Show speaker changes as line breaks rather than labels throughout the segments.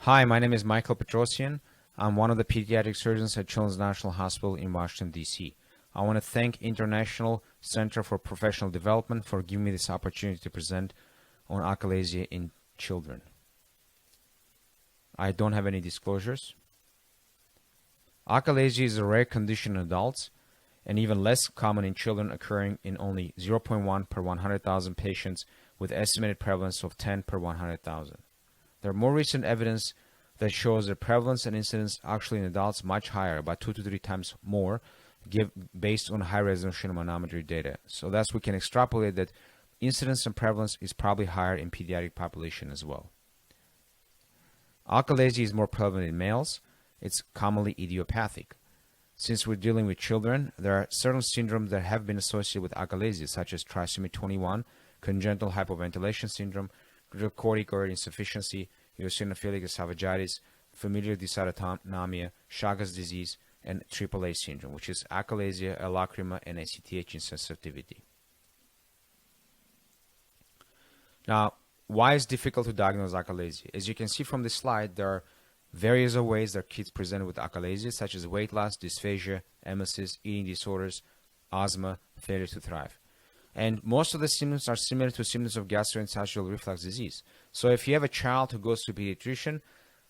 Hi, my name is Mikael Petrosyan. I'm one of the pediatric surgeons at Children's National Hospital in Washington, D.C. I want to thank International Center for Professional Development for giving me this opportunity to present on achalasia in children. I don't have any disclosures. Achalasia is a rare condition in adults and even less common in children, occurring in only 0.1 per 100,000 patients with estimated prevalence of 10 per 100,000. There are more recent evidence that shows the prevalence and incidence actually in adults much higher, about 2 to 3 times more, based on high-resolution manometry data. So thus we can extrapolate that incidence and prevalence is probably higher in pediatric population as well. Achalasia is more prevalent in males. It's commonly idiopathic. Since we're dealing with children, there are certain syndromes that have been associated with achalasia, such as trisomy 21, congenital hypoventilation syndrome, glucocorticoid insufficiency, eosinophilic esophagitis, familial dysautonomia, Chagas disease, and AAA syndrome, which is achalasia, alacrima, and ACTH insensitivity. Now, why is it difficult to diagnose achalasia? As you can see from this slide, there are various ways that kids present with achalasia, such as weight loss, dysphagia, emesis, eating disorders, asthma, failure to thrive. And most of the symptoms are similar to symptoms of gastroesophageal reflux disease. So if you have a child who goes to a pediatrician,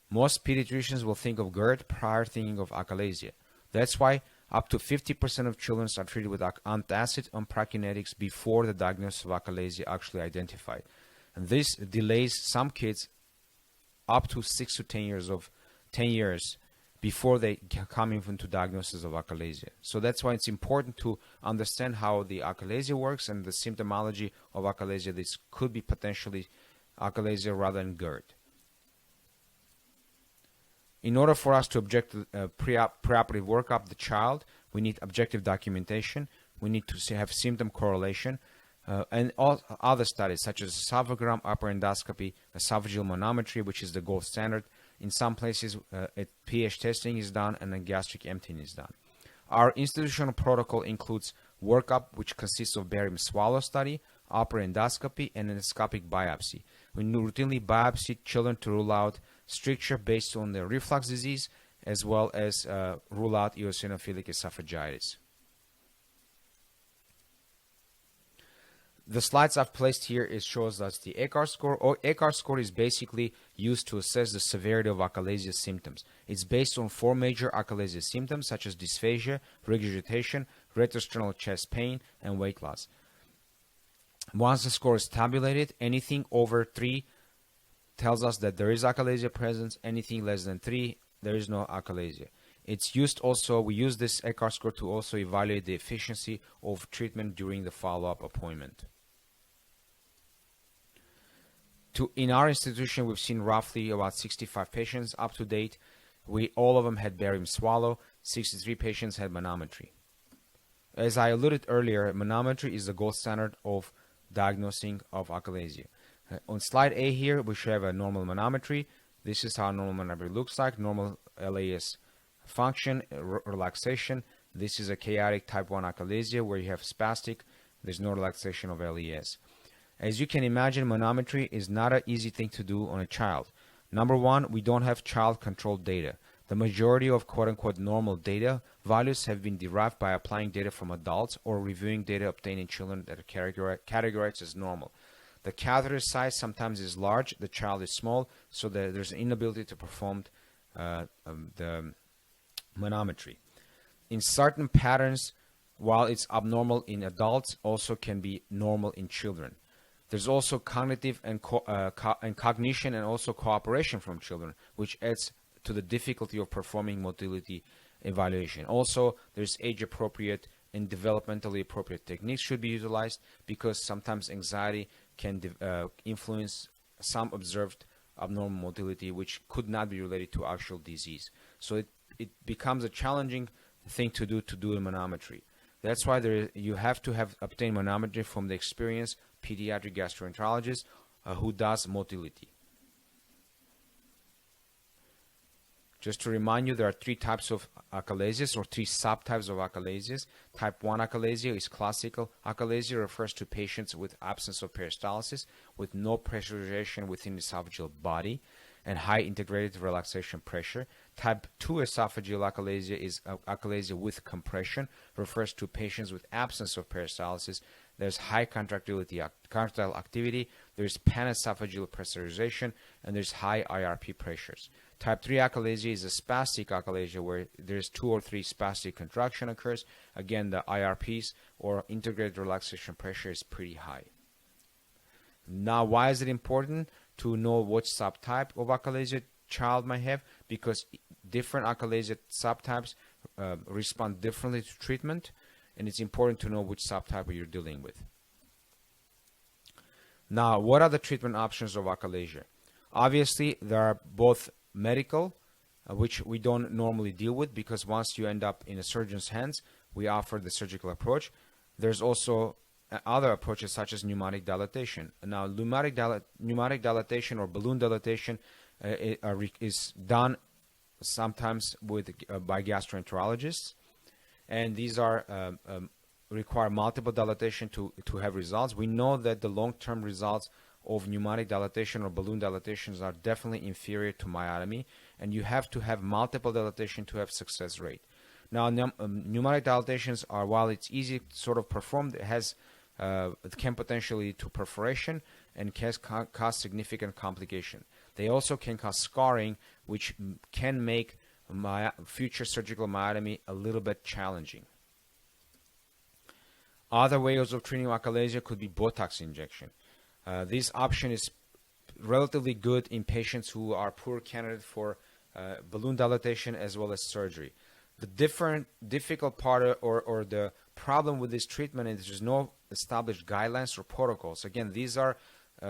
most pediatricians will think of GERD prior thinking of achalasia. That's why up to 50% of children are treated with antacid on prakinetics before the diagnosis of achalasia actually identified. And this delays some kids up to 6 to 10 years before they come into diagnosis of achalasia. So that's why it's important to understand how the achalasia works and the symptomology of achalasia. This could be potentially achalasia rather than GERD. In order for us to preoperative workup the child, we need objective documentation. We need to have symptom correlation, and all other studies such as esophagram, upper endoscopy, esophageal manometry, which is the gold standard. In some places, pH testing is done and a gastric emptying is done. Our institutional protocol includes workup, which consists of barium swallow study, upper endoscopy, and endoscopic biopsy. We routinely biopsy children to rule out stricture based on their reflux disease, as well as rule out eosinophilic esophagitis. The slides I've placed here shows us the ACAR score. ACAR score is basically used to assess the severity of achalasia symptoms. It's based on 4 major achalasia symptoms such as dysphagia, regurgitation, retrosternal chest pain, and weight loss. Once the score is tabulated, anything over 3 tells us that there is achalasia presence. Anything less than 3, there is no achalasia. It's used also, we use this ACAR score to also evaluate the efficiency of treatment during the follow-up appointment. In our institution, we've seen roughly about 65 patients up to date. All of them had barium swallow. 63 patients had manometry. As I alluded earlier, manometry is the gold standard of diagnosing of achalasia. On slide A here, we should have a normal manometry. This is how normal manometry looks like. Normal LAS function, relaxation. This is a chaotic type 1 achalasia where you have spastic. There's no relaxation of LES. As you can imagine, manometry is not an easy thing to do on a child. Number one, we don't have child-controlled data. The majority of quote-unquote normal data values have been derived by applying data from adults or reviewing data obtained in children that are categorized as normal. The catheter size sometimes is large, the child is small, so there's an inability to perform the manometry. In certain patterns, while it's abnormal in adults, also can be normal in children. There's also cognitive and cognition and also cooperation from children, which adds to the difficulty of performing motility evaluation. Also, there's age-appropriate and developmentally appropriate techniques should be utilized because sometimes anxiety can influence some observed abnormal motility, which could not be related to actual disease. So it becomes a challenging thing to do a manometry. That's why you have to obtain manometry from the experienced pediatric gastroenterologist who does motility. Just to remind you, there are 3 types of achalasias or 3 subtypes of achalasias. Type 1 achalasia is classical. Achalasia refers to patients with absence of peristalsis, with no pressurization within the esophageal body. and high integrated relaxation pressure. Type 2 esophageal achalasia is achalasia with compression, refers to patients with absence of peristalsis. There's high contractile activity, there's panesophageal pressurization, and there's high IRP pressures. Type 3 achalasia is a spastic achalasia where there's 2 or 3 spastic contraction occurs. Again, the IRPs or integrated relaxation pressure is pretty high. Now, why is it important to know which subtype of achalasia child might have? Because different achalasia subtypes respond differently to treatment, and it's important to know which subtype you're dealing with. Now, what are the treatment options of achalasia? Obviously, there are both medical, which we don't normally deal with because once you end up in a surgeon's hands, we offer the surgical approach. There's also other approaches such as pneumatic dilatation. Now, pneumatic dilatation or balloon dilatation is done sometimes by gastroenterologists, and these are require multiple dilatation to have results. We know that the long-term results of pneumatic dilatation or balloon dilatations are definitely inferior to myotomy, and you have to have multiple dilatation to have success rate. Now, pneumatic dilatations are, while it's easy to sort of perform, it can potentially lead to perforation and can cause significant complication. They also can cause scarring, which can make future surgical myotomy a little bit challenging. Other ways of treating achalasia could be Botox injection. This option is relatively good in patients who are poor candidate for balloon dilatation as well as surgery. The difficult part or the problem with this treatment is there's no established guidelines or protocols. Again, these are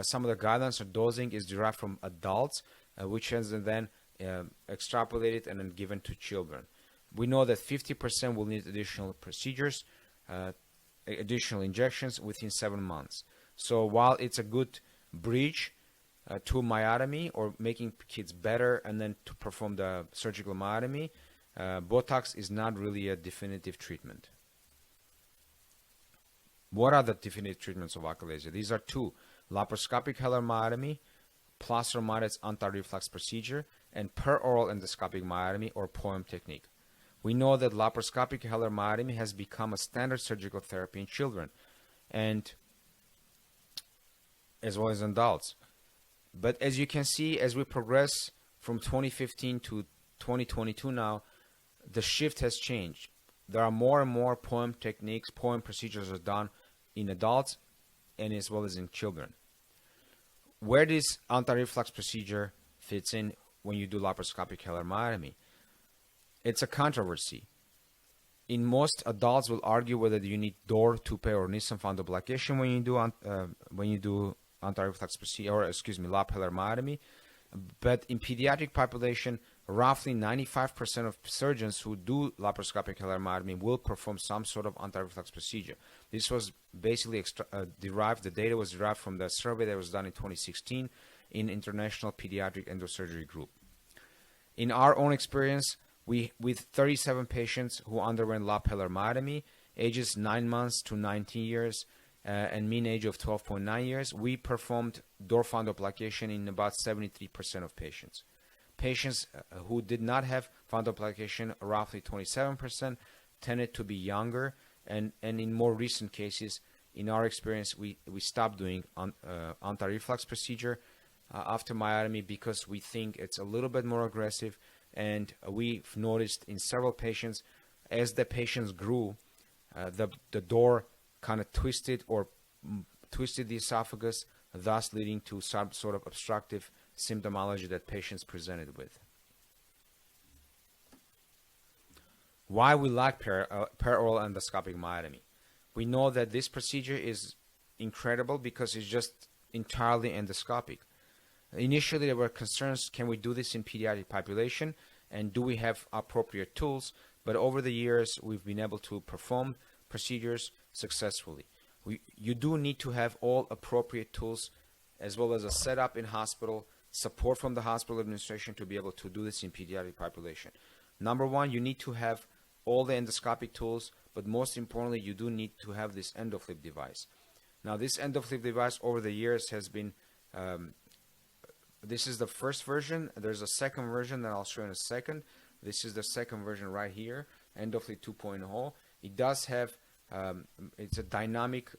some of the guidelines or dosing is derived from adults, which is then extrapolated and then given to children. We know that 50% will need additional procedures, additional injections within 7 months. So while it's a good bridge to myotomy or making kids better and then to perform the surgical myotomy, Botox is not really a definitive treatment. What are the definitive treatments of achalasia? These are 2: laparoscopic hilar myotomy, plus or minus anti-reflux procedure, and peroral endoscopic myotomy or POEM technique. We know that laparoscopic hilar myotomy has become a standard surgical therapy in children, and as well as adults. But as you can see, as we progress from 2015 to 2022 now, the shift has changed. There are more and more POEM techniques, POEM procedures are done in adults and as well as in children. Where this anti-reflux procedure fits in when you do laparoscopic hilar myotomy? It's a controversy. In most adults will argue whether you need DOR, toupee, or Nissen fundoplication when you do anti-reflux procedure, or lap hilar myotomy. But in pediatric population, roughly 95% of surgeons who do laparoscopic hilar myotomy will perform some sort of anti-reflux procedure. This was basically derived, the data was derived from the survey that was done in 2016 in International Pediatric Endosurgery Group. In our own experience, with 37 patients who underwent lap hilar myotomy, ages 9 months to 19 years, and mean age of 12.9 years, we performed DOR fundoplication in about 73% of patients. Patients who did not have fundoplication, roughly 27%, tended to be younger, and in more recent cases, in our experience, we stopped doing anti-reflux procedure after myotomy because we think it's a little bit more aggressive, and we've noticed in several patients, as the patients grew, the DOR kind of twisted the esophagus, thus leading to some sort of obstructive symptomology that patients presented with. Why we like peroral endoscopic myotomy? We know that this procedure is incredible because it's just entirely endoscopic. Initially, there were concerns, can we do this in pediatric population, and do we have appropriate tools? But over the years, we've been able to perform procedures successfully. You do need to have all appropriate tools, as well as a setup in hospital, support from the hospital administration to be able to do this in pediatric population. Number one, you need to have all the endoscopic tools, but most importantly, you do need to have this endoflip device. Now, this endoflip device over the years has been this is the first version. There's a second version that I'll show in a second. This is the second version right here, EndoFlip 2.0. It does have, it's a dynamic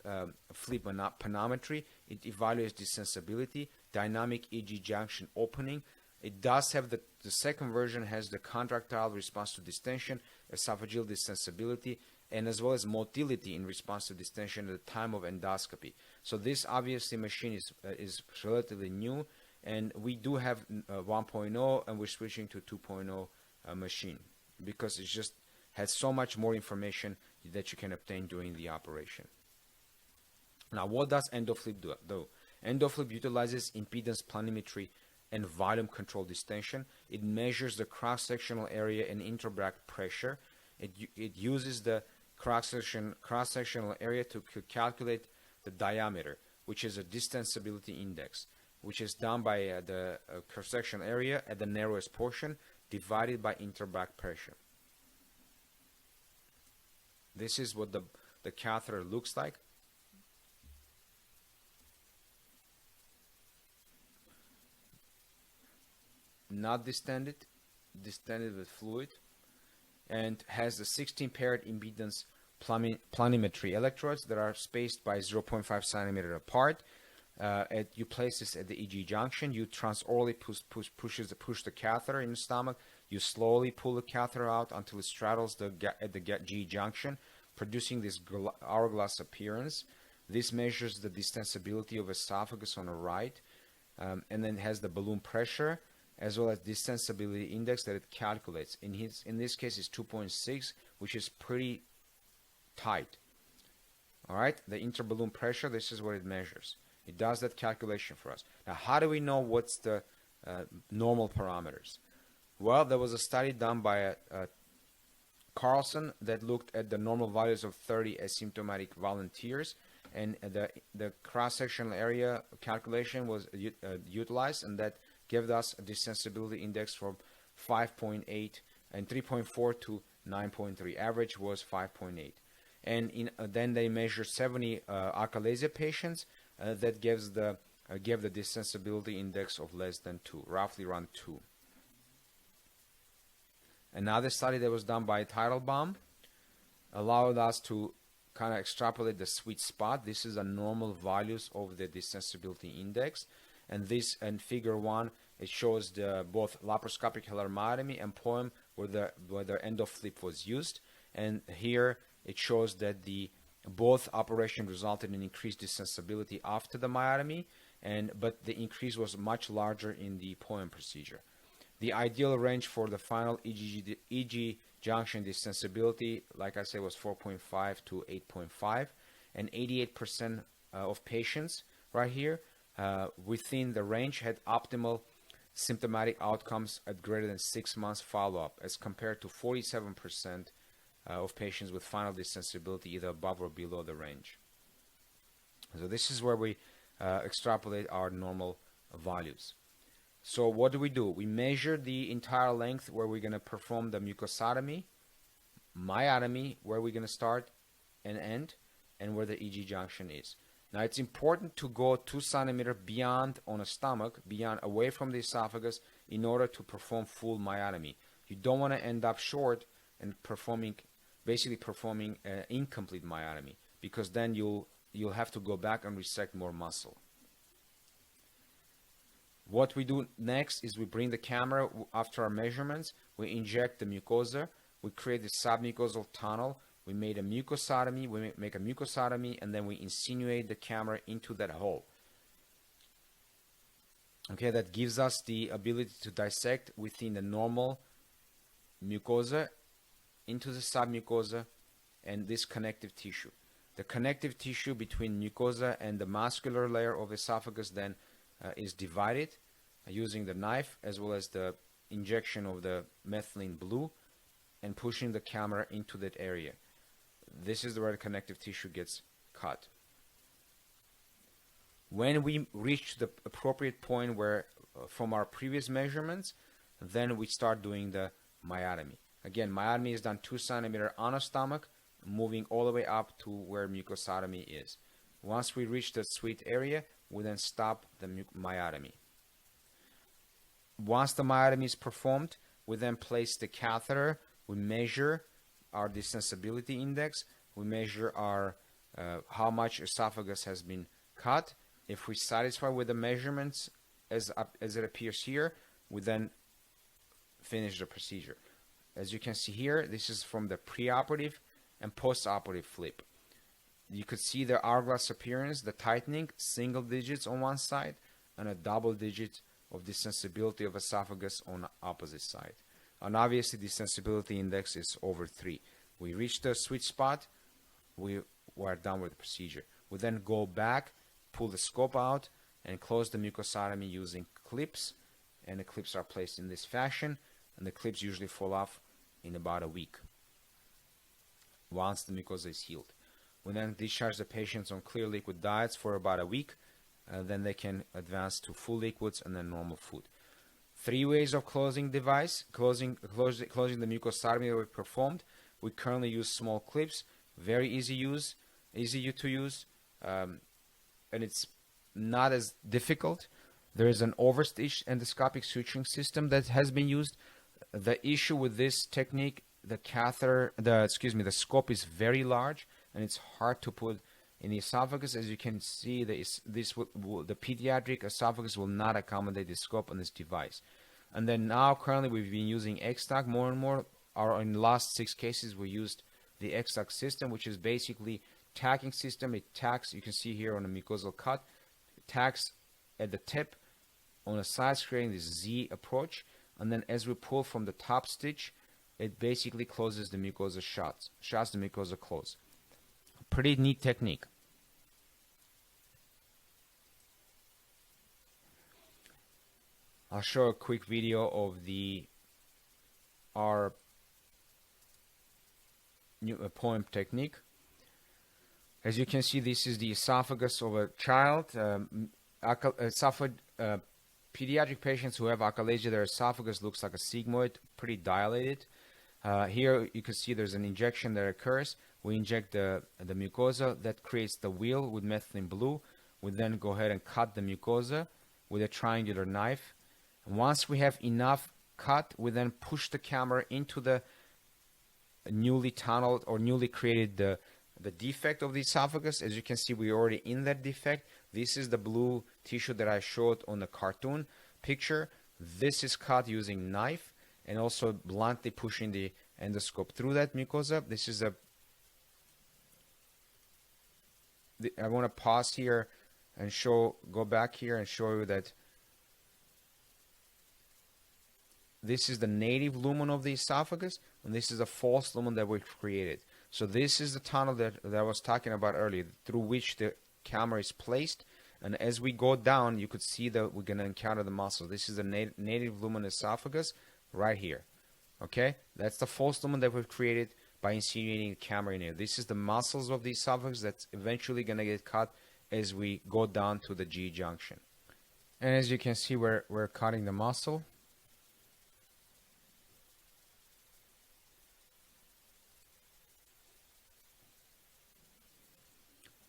flip panometry. It evaluates the sensibility, dynamic EG junction opening. It does have the second version has the contractile response to distension, esophageal distensibility, and as well as motility in response to distension at the time of endoscopy. So this obviously machine is relatively new, and we do have 1.0, and we're switching to 2.0 machine because it just has so much more information that you can obtain during the operation. Now, what does EndoFlip do? EndoFlip utilizes impedance planimetry and volume control distension. It measures the cross-sectional area and intrabrachial pressure. It uses the cross-sectional area to calculate the diameter, which is a distensibility index, which is done by the cross-sectional area at the narrowest portion divided by intrabrachial pressure. This is what the catheter looks like. Not distended, distended with fluid, and has the 16-paired impedance planimetry electrodes that are spaced by 0.5 centimeter apart. You place this at the EG junction. You transorally push the catheter in the stomach. You slowly pull the catheter out until it straddles at the G junction, producing this hourglass appearance. This measures the distensibility of esophagus on the right, and then has the balloon pressure as well as distensibility index that it calculates. In this case, it's 2.6, which is pretty tight. All right, the interballoon pressure, this is what it measures. It does that calculation for us. Now, how do we know what's the normal parameters? Well, there was a study done by Carlson that looked at the normal values of 30 asymptomatic volunteers, and the cross-sectional area calculation was utilized, and that gave us a distensibility index from 5.8 and 3.4 to 9.3. Average was 5.8. And then they measured 70 achalasia patients that gave the distensibility index of less than 2, roughly around 2. Another study that was done by Teitelbaum allowed us to kind of extrapolate the sweet spot. This is a normal values of the distensibility index. And this, in figure 1, it shows both laparoscopic hilar myotomy and POEM where the EndoFlip was used. And here it shows that both operations resulted in increased distensibility after the myotomy, but the increase was much larger in the POEM procedure. The ideal range for the final EG junction distensibility, like I said, was 4.5 to 8.5, and 88% of patients right here within the range had optimal symptomatic outcomes at greater than 6 months follow-up, as compared to 47% of patients with final distensibility either above or below the range. So this is where we extrapolate our normal values. So what do? We measure the entire length where we're going to perform the mucosotomy, myotomy, where we're going to start and end, and where the EG junction is. Now, it's important to go 2 centimeters beyond on a stomach, away from the esophagus, in order to perform full myotomy. You don't want to end up short and basically performing incomplete myotomy, because then you'll have to go back and resect more muscle. What we do next is we bring the camera after our measurements. We inject the mucosa. We create the submucosal tunnel. We make a mucosotomy, and then we insinuate the camera into that hole. Okay, that gives us the ability to dissect within the normal mucosa into the submucosa and this connective tissue. The connective tissue between mucosa and the muscular layer of esophagus then is divided using the knife, as well as the injection of the methylene blue and pushing the camera into that area. This is where the connective tissue gets cut. When we reach the appropriate point where from our previous measurements, then we start doing the myotomy. Again, myotomy is done 2 centimeters on a stomach, moving all the way up to where mucosotomy is. Once we reach that sweet area, we then stop the myotomy. once the myotomy is performed, we then place the catheter. We measure our desensibility index. We measure our how much esophagus has been cut. If we're satisfied with the measurements as it appears here, we then finish the procedure. As you can see here, this is from the preoperative and postoperative flip. You could see the hourglass appearance, the tightening, single digits on one side, and a double digit of desensibility of esophagus on the opposite side. And obviously, the sensibility index is over 3. We reach the sweet spot. We are done with the procedure. We then go back, pull the scope out, and close the mucosotomy using clips. And the clips are placed in this fashion, and the clips usually fall off in about a week once the mucosa is healed. We then discharge the patients on clear liquid diets for about a week. Then they can advance to full liquids and then normal food. 3 ways of closing device, closing the mucosotomy that we performed. We currently use small clips, very easy to use, and it's not as difficult. There is an overstitch endoscopic suturing system that has been used. The issue with this technique, the scope is very large and it's hard to put in the esophagus. As you can see, the pediatric esophagus will not accommodate the scope on this device. And then now, currently, we've been using X-Tack more and more. In the last 6 cases, we used the X-Tack system, which is basically tacking system. It tacks, you can see here on the mucosal cut, it tacks at the tip on the sides, creating this Z approach. And then as we pull from the top stitch, it basically closes the mucosa shuts the mucosa close. Pretty neat technique. I'll show a quick video of our POEM technique. As you can see, this is the esophagus of a child. Pediatric patients who have achalasia, their esophagus looks like a sigmoid, pretty dilated. Here you can see there's an injection that occurs. We inject the mucosa. That creates the wheal with methylene blue. We then go ahead and cut the mucosa with a triangular knife. And once we have enough cut, we then push the camera into the newly tunneled or newly created the defect of the esophagus. As you can see, we're already in that defect. This is the blue tissue that I showed on the cartoon picture. This is cut using knife and also bluntly pushing the endoscope through that mucosa. This is I want to pause here and go back here and show you that this is the native lumen of the esophagus, and this is a false lumen that we've created. So this is the tunnel that I was talking about earlier, through which the camera is placed. And as we go down, you could see that we're going to encounter the muscle. This is the native lumen esophagus right here. Okay? That's the false lumen that we've created by insinuating the camera in here. This is the muscles of the esophagus that's eventually going to get cut as we go down to the G junction. And as you can see, we're cutting the muscle.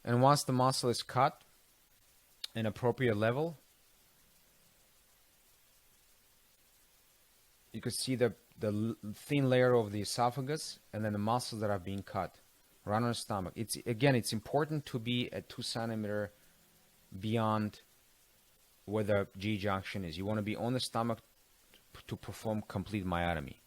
And once the muscle is cut an appropriate level, you can see the thin layer of the esophagus and then the muscles that are being cut right on the stomach. It's important to be at 2 centimeters beyond where the G junction is. You want to be on the stomach to perform complete myotomy.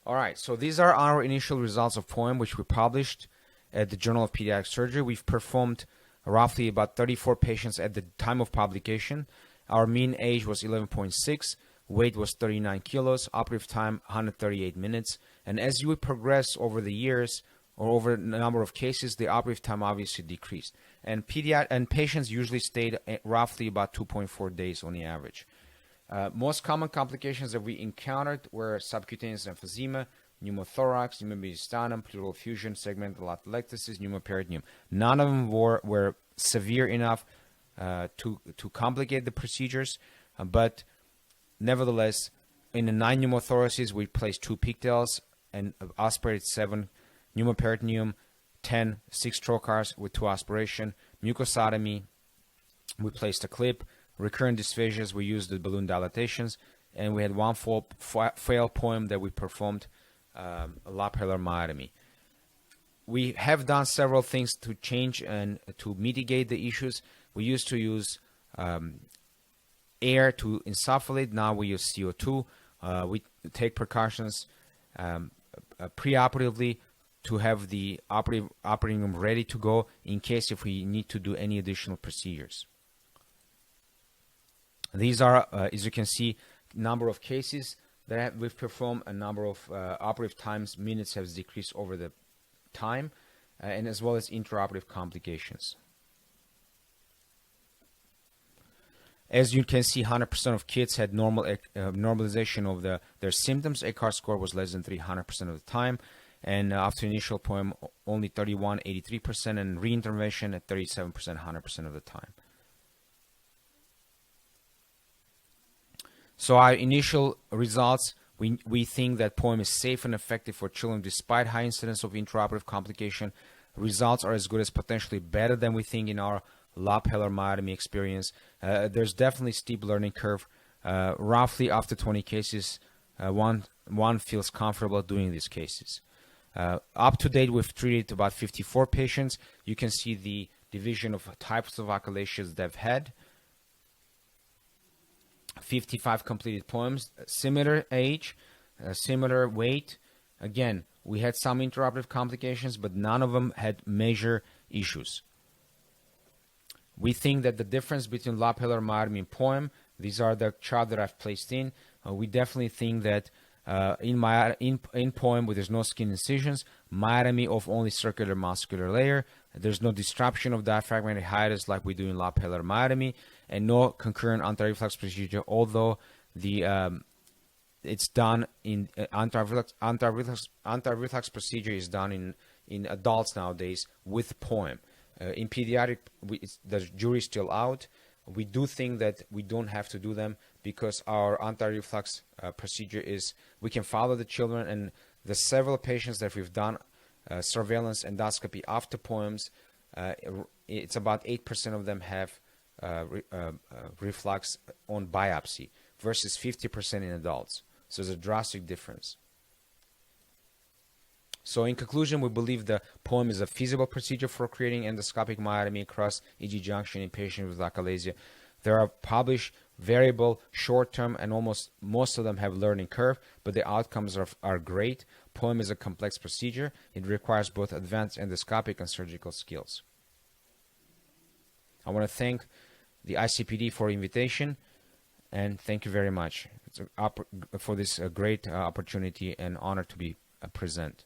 All right, so these are our initial results of POEM, which we published at the Journal of Pediatric Surgery. We've performed roughly about 34 patients at the time of publication. Our mean age was 11.6, weight was 39 kilos, operative time 138 minutes. And as you would progress over the years or over a number of cases, the operative time obviously decreased. And patients usually stayed at roughly about 2.4 days on the average. Most common complications that we encountered were subcutaneous emphysema, pneumothorax, pneumomediastinum, pleural effusion, segmental atelectasis, pneumoperitoneum. None of them were severe enough to complicate the procedures, but nevertheless, in the 9 pneumothoraces, we placed 2 pigtails and aspirated 7, pneumoperitoneum 10, 6 trocars with 2 aspiration, mucosotomy, We placed a clip. Recurrent dysphasias, we used the balloon dilatations, and we had one failed POEM that we performed lapellar myotomy. We have done several things to change and to mitigate the issues. We used to use air to insufflate. Now we use CO2. We take precautions preoperatively to have the operating room ready to go in case if we need to do any additional procedures. These are, as you can see, number of cases that we've performed, a number of operative times, minutes has decreased over the time, and as well as intraoperative complications. As you can see, 100% of kids had normalization of their symptoms. ACAR score was less than 300% of the time, and after initial POEM, only 31, 83%, and reintervention at 37%, 100% of the time. So our initial results, we think that POEM is safe and effective for children despite high incidence of intraoperative complication. Results are as good as potentially better than we think in our lapellar myotomy experience. There's definitely steep learning curve. Roughly after 20 cases, one feels comfortable doing these cases. Up to date, we've treated about 54 patients. You can see the division of types of achalasias they've had. 55 completed POEMs, similar age, similar weight. Again, we had some intraoperative complications, but none of them had major issues. We think that the difference between lapellar myotomy and POEM, these are the chart that I've placed in. We definitely think that in POEM, where there's no skin incisions, myotomy of only circular muscular layer, there's no disruption of diaphragmatic hiatus like we do in lapellar myotomy, and no concurrent anti-reflux procedure, although the it's done in anti-reflux procedure is done in adults nowadays with POEM. In pediatric, the jury's still out. We do think that we don't have to do them because our anti-reflux procedure is, we can follow the children, and the several patients that we've done surveillance endoscopy after POEMs, it's about 8% of them have reflux on biopsy versus 50% in adults. So there's a drastic difference. So in conclusion, we believe the POEM is a feasible procedure for creating endoscopic myotomy across EG junction in patients with achalasia. There are published variable short-term, and most of them have learning curve, but the outcomes are great. POEM is a complex procedure. It requires both advanced endoscopic and surgical skills. I want to thank the ICPD for invitation, and thank you very much for this great opportunity and honor to be present.